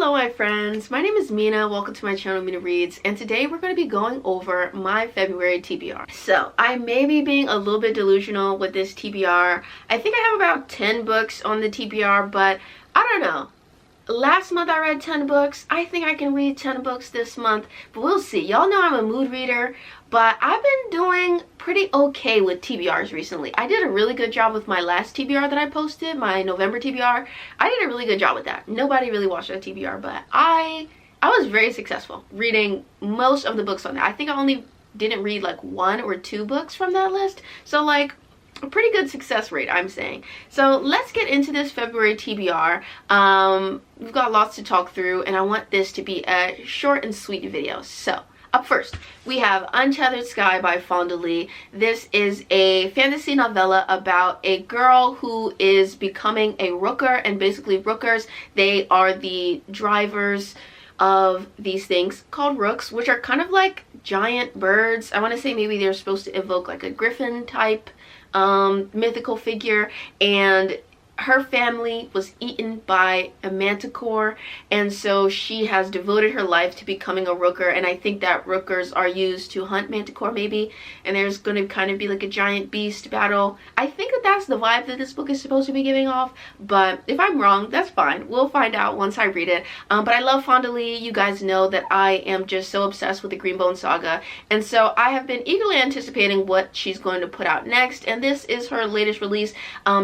Hello my friends, my name is Mina. Welcome to my channel, Mina Reads, and today we're going to be going over my February TBR. So I may be being a little bit delusional with this TBR. I think I have about 10 books on the TBR, but I don't know. Last month I read 10 books. I think I can read 10 books this month, but we'll see. Y'all know I'm a mood reader, but I've been doing pretty okay with TBRs recently. I did a really good job with my last TBR that I posted, my November TBR. I did a really good job with that. Nobody really watched that TBR, but I was very successful reading most of the books on that. I think I only didn't read like 1 or 2 books from that list. So like a pretty good success rate, I'm saying. So let's get into this February TBR. We've got lots to talk through, and I want this to be a short and sweet video. So up first, we have Untethered Sky by Fonda Lee. This is a fantasy novella about a girl who is becoming a rooker, and basically rookers, they are the drivers of these things called rooks, which are kind of like giant birds. I want to say maybe they're supposed to evoke like a griffin type mythical figure, and her family was eaten by a manticore, and so she has devoted her life to becoming a rooker. And I think that rookers are used to hunt manticore maybe, and there's going to kind of be like a giant beast battle. I think that that's the vibe that this book is supposed to be giving off, but if I'm wrong, that's fine. We'll find out once I read it. But I love Fonda Lee. You guys know that I am just so obsessed with the Greenbone saga, and so I have been eagerly anticipating what she's going to put out next, and this is her latest release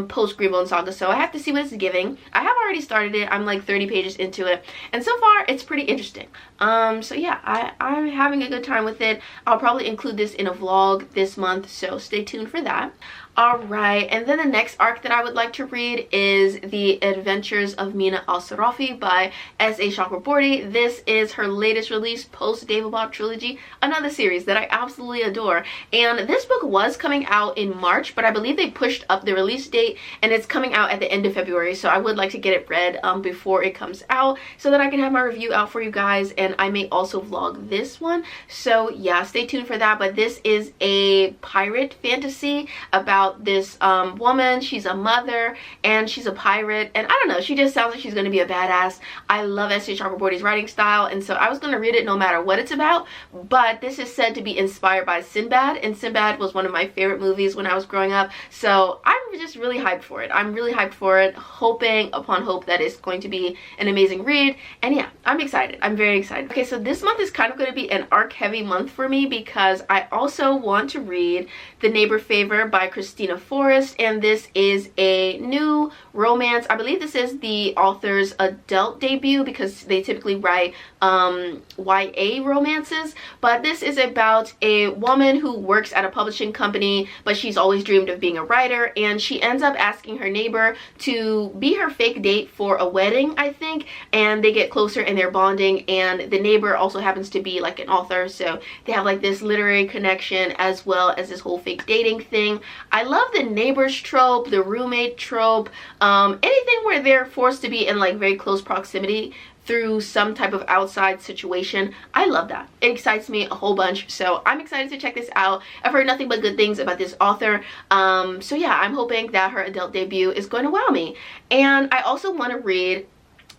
post Greenbone saga. So I have to see what it's giving. I have already started it. I'm like 30 pages into it, and so far it's pretty interesting. So yeah, I'm having a good time with it. I'll probably include this in a vlog this month, so stay tuned for that. Alright, and then the next arc that I would like to read is The Adventures of Mina Al-Sarafi by S.A. Chakraborty. This is her latest release post Daevabad trilogy, another series that I absolutely adore. And this book was coming out in March, but I believe they pushed up the release date, and it's coming out at the end of February. So I would like to get it read before it comes out, so that I can have my review out for you guys, and I may also vlog this one. So yeah, stay tuned for that. But this is a pirate fantasy about this woman. She's a mother and she's a pirate, and I don't know, she just sounds like she's going to be a badass. I love S.A. Chakraborty's writing style, and so I was going to read it no matter what it's about. But this is said to be inspired by Sinbad, and Sinbad was one of my favorite movies when I was growing up, so I'm just really hyped for it. I'm really hyped for it, hoping upon hope that it's going to be an amazing read. And yeah, I'm excited. I'm very excited. Okay, so this month is kind of going to be an arc heavy month for me, because I also want to read The Neighbor Favor by Christina Forrest, and this is a new romance. I believe this is the author's adult debut, because they typically write YA romances, but this is about a woman who works at a publishing company, but she's always dreamed of being a writer, and she ends up asking her neighbor to be her fake date for a wedding, I think, and they get closer and they're bonding, and the neighbor also happens to be like an author, so they have like this literary connection as well as this whole fake dating thing. I love the neighbors trope, the roommate trope, anything where they're forced to be in like very close proximity through some type of outside situation. I love that. It excites me a whole bunch, so I'm excited to check this out. I've heard nothing but good things about this author, so yeah, I'm hoping that her adult debut is going to wow me. And I also want to read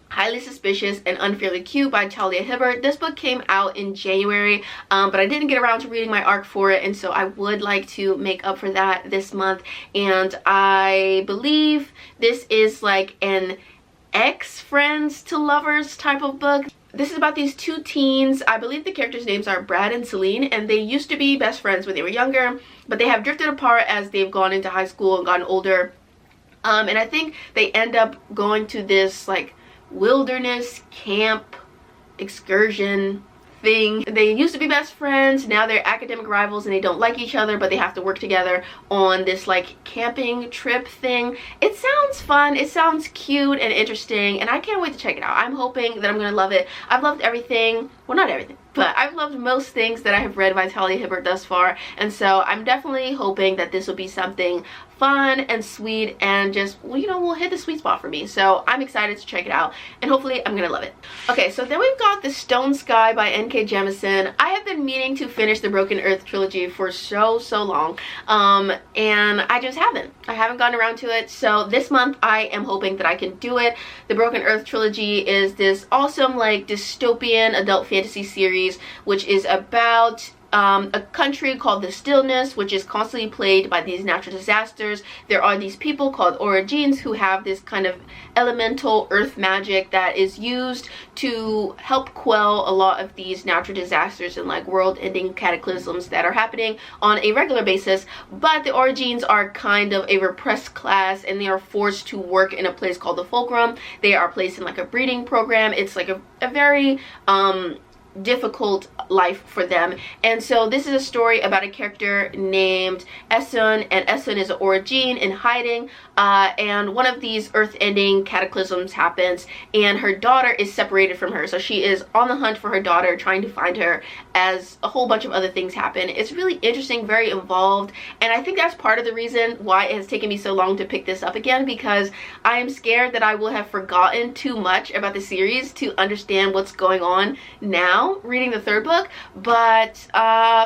Highly Suspicious and Unfairly Cute by Talia Hibbert. This book came out in January, but I didn't get around to reading my arc for it, and so I would like to make up for that this month. And I believe this is like an ex-friends to lovers type of book. This is about these 2 teens. I believe the characters' names are Brad and Celine, and they used to be best friends when they were younger, but they have drifted apart as they've gone into high school and gotten older. And I think they end up going to this like wilderness camp excursion thing. They used to be best friends, now they're academic rivals, and they don't like each other, but they have to work together on this like camping trip thing. It sounds fun, it sounds cute and interesting, and I can't wait to check it out. I'm hoping that I'm gonna love it. I've loved everything well, not everything, but I've loved most things that I have read by Talia Hibbert thus far, and so I'm definitely hoping that this will be something fun and sweet and just, well, you know, will hit the sweet spot for me. So I'm excited to check it out, and hopefully I'm gonna love it. Okay, so then we've got The Stone Sky by N.K. Jemisin. I have been meaning to finish the Broken Earth trilogy for so long, and I just haven't. I haven't gotten around to it, so this month I am hoping that I can do it. The Broken Earth trilogy is this awesome, like, dystopian adult fantasy series which is about a country called the Stillness, which is constantly plagued by these natural disasters. There are these people called Origins who have this kind of elemental earth magic that is used to help quell a lot of these natural disasters and like world-ending cataclysms that are happening on a regular basis. But the Origins are kind of a repressed class, and they are forced to work in a place called the Fulcrum. They are placed in like a breeding program. It's like a very difficult life for them. And so this is a story about a character named Esun, and Esun is an Origin in hiding, and one of these earth-ending cataclysms happens, and her daughter is separated from her. So she is on the hunt for her daughter, trying to find her as a whole bunch of other things happen. It's really interesting, very involved, and I think that's part of the reason why it has taken me so long to pick this up again, because I am scared that I will have forgotten too much about the series to understand what's going on now reading the third book. But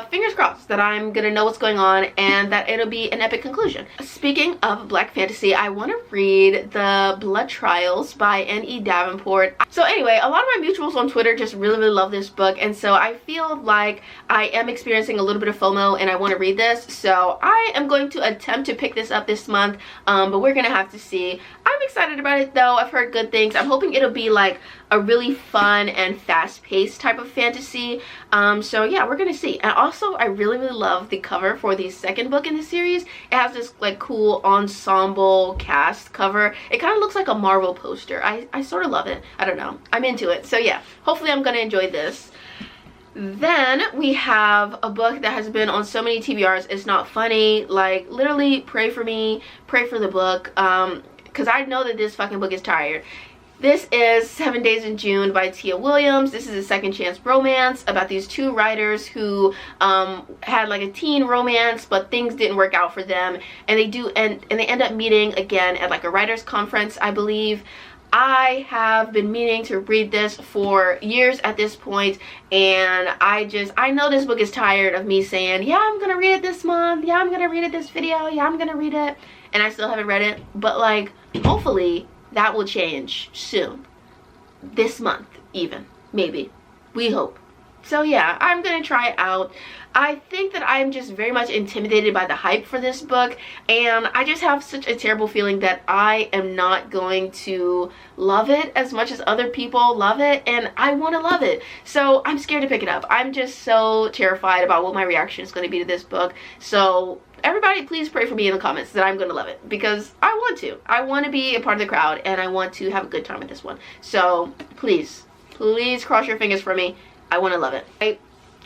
fingers crossed that I'm gonna know what's going on and that it'll be an epic conclusion. Speaking of black fantasy, I want to read The Blood Trials by N.E. Davenport. So anyway, a lot of my mutuals on Twitter just really love this book, and so I feel like I am experiencing a little bit of FOMO and I want to read this, so I am going to attempt to pick this up this month, but we're gonna have to see. I'm excited about it though. I've heard good things. I'm hoping it'll be like a really fun and fast-paced type of fantasy. So yeah, we're gonna see. And also, I really love the cover for the second book in the series. It has this like cool ensemble cast cover. It kind of looks like a Marvel poster. I sort of love it. I don't know, I'm into it. So yeah, hopefully I'm gonna enjoy this. Then we have a book that has been on so many TBRs, it's not funny. Like, literally, pray for me, pray for the book, because I know that this fucking book is tired. This is 7 Days in June by Tia Williams. This is a second chance romance about these two writers who had like a teen romance, but things didn't work out for them, and they end up meeting again at like a writers conference, I believe. I have been meaning to read this for years at this point, and I know this book is tired of me saying, yeah, I'm gonna read it this month, yeah, I'm gonna read it this video, yeah, I'm gonna read it, and I still haven't read it. But like, hopefully that will change soon, this month even, maybe, we hope. So yeah, I'm gonna try it out. I think that I'm just very much intimidated by the hype for this book, and I just have such a terrible feeling that I am not going to love it as much as other people love it, and I want to love it. So I'm scared to pick it up. I'm just so terrified about what my reaction is going to be to this book. So everybody, please pray for me in the comments that I'm going to love it, because I want to. I want to be a part of the crowd, and I want to have a good time with this one. So please cross your fingers for me. I want to love it.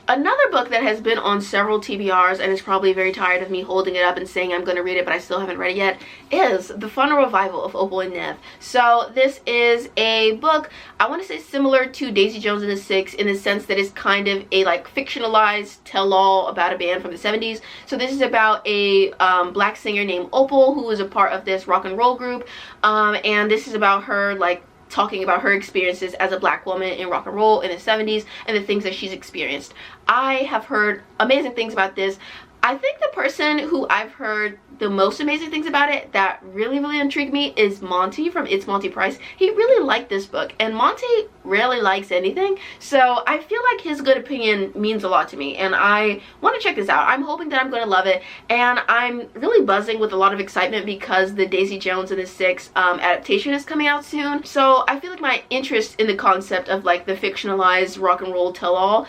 Another book that has been on several TBRs and is probably very tired of me holding it up and saying I'm going to read it, but I still haven't read it yet, is The Funnel Revival of Opal and Nev. So this is a book, I want to say similar to Daisy Jones and the Six, in the sense that it's kind of a like fictionalized tell-all about a band from the 70s. So this is about a black singer named Opal who was a part of this rock and roll group, and this is about her like talking about her experiences as a black woman in rock and roll in the 70s and the things that she's experienced. I have heard amazing things about this. I think the person who I've heard the most amazing things about it that really intrigued me is Monty from It's Monty Price. He really liked this book, and Monty rarely likes anything, so I feel like his good opinion means a lot to me, and I want to check this out. I'm hoping that I'm going to love it, and I'm really buzzing with a lot of excitement because the Daisy Jones and the Six adaptation is coming out soon. So I feel like my interest in the concept of like the fictionalized rock and roll tell-all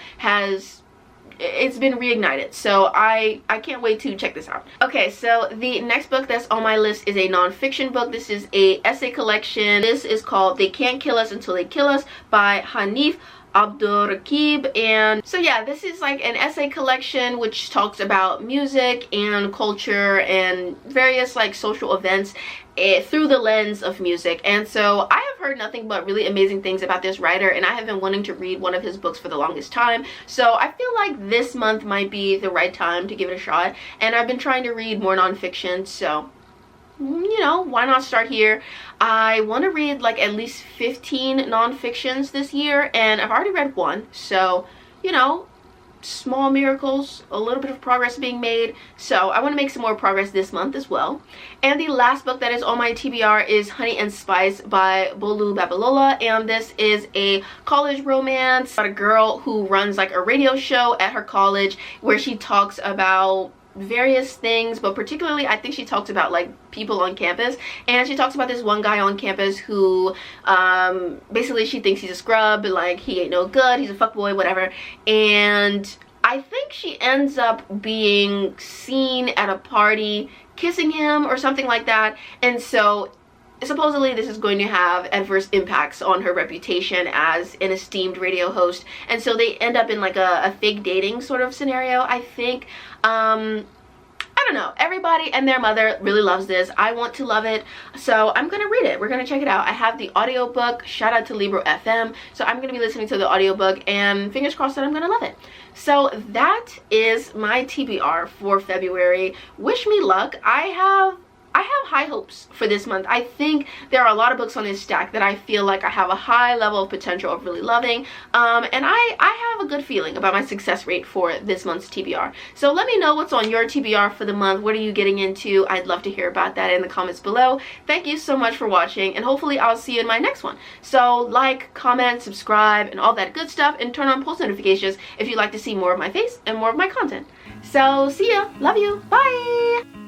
it's been reignited, so I can't wait to check this out. Okay, so the next book that's on my list is a non-fiction book. This is a essay collection. This is called They Can't Kill Us Until They Kill Us by Hanif Abdurraqib. And so yeah, this is like an essay collection which talks about music and culture and various like social events through the lens of music. And so I have heard nothing but really amazing things about this writer, and I have been wanting to read one of his books for the longest time. So I feel like this month might be the right time to give it a shot. And I've been trying to read more nonfiction, so you know, why not start here? I want to read like at least 15 nonfictions this year, and I've already read one, so you know, small miracles, a little bit of progress being made. So I want to make some more progress this month as well. And the last book that is on my TBR is Honey and Spice by Bolu Babalola, and this is a college romance about a girl who runs like a radio show at her college where she talks about various things, but particularly I think she talks about like people on campus, and she talks about this one guy on campus who basically she thinks he's a scrub, like he ain't no good, he's a fuckboy, whatever. And I think she ends up being seen at a party kissing him or something like that, and so supposedly this is going to have adverse impacts on her reputation as an esteemed radio host, and so they end up in like a fake dating sort of scenario, I think. I don't know, everybody and their mother really loves this. I want to love it, so I'm gonna read it. We're gonna check it out. I have the audiobook, shout out to Libro FM, so I'm gonna be listening to the audiobook, and fingers crossed that I'm gonna love it. So that is my TBR for February. Wish me luck. I have high hopes for this month. I think there are a lot of books on this stack that I feel like I have a high level of potential of really loving, and I have a good feeling about my success rate for this month's TBR. So let me know what's on your TBR for the month. What are you getting into? I'd love to hear about that in the comments below. Thank you so much for watching, and hopefully I'll see you in my next one. So like, comment, subscribe, and all that good stuff, and turn on post notifications if you'd like to see more of my face and more of my content. So see ya, love you, bye!